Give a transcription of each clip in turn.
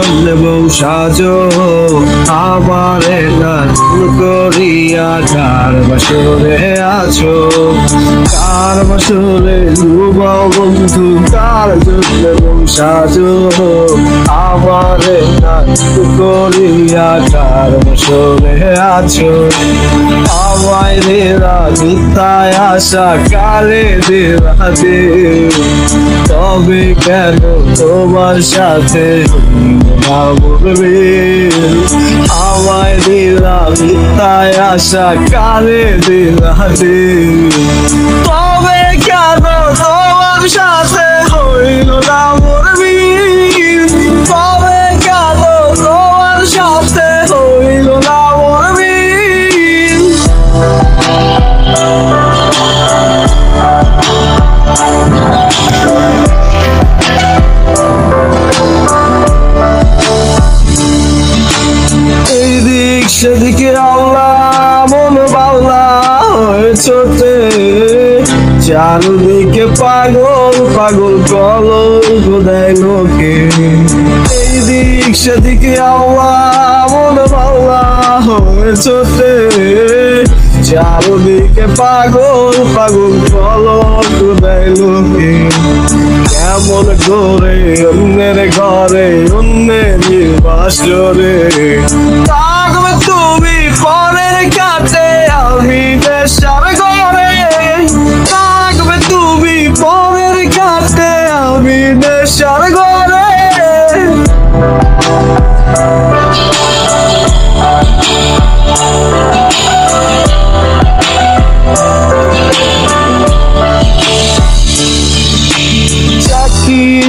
জন্য বউ সাজো আমারে নাম করিয়া কার বাসরে আছো কার বাসরে ডুবাও বন্ধু কার জন্য বউ সাজো আমারে নাম করিয়া কার বাসরে আছো আমায় দেরা মিথ্যায় আশা কারে দেরা দে তবে কেন তোমার সাথে না বলবে আমায় দেরা মিথ্যায় আশা কারে দেরা দে তবে কেন তোমার সাথে হইল না বলবি তবে কেন তোমার সাথে হইল না বলবি সেদিকে আল্লাহ মন বাউলা হয়েছে চারদিকে পাগল পাগল কলঙ্ক দেয় লোকে এই দিক সেদিকে আল্লাহ মন বাউলা হয়েছে চারদিকে পাগল পাগল কলঙ্ক দেয় লোকে কেমন করে অন্যের ঘরে অন্যের বাসরে থাকবে তুমি পরের কাছে আমি দেশার ঘরে থাকবে তুমি পরের কাছে আমি দেশার ঘরে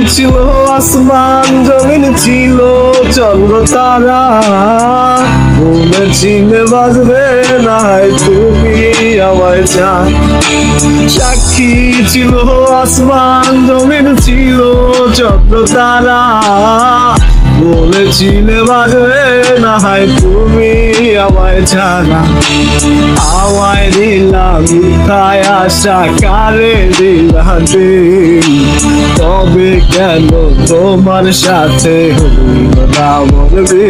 ছিল আসমান জমিন ছিল চন্দ্র তারা বলেছিলে বাজবে না তুমি আমায় চান সাক্ষী ছিল আসমান জমিন ছিল চন্দ্র তারা বলেছিলে বাজবে না তুমি আমায় ছাড়া আমায় দিলাম মিথ্যায় আশা কারে দিলাম তবে কেন তোমার সাথে হইল না বলবি।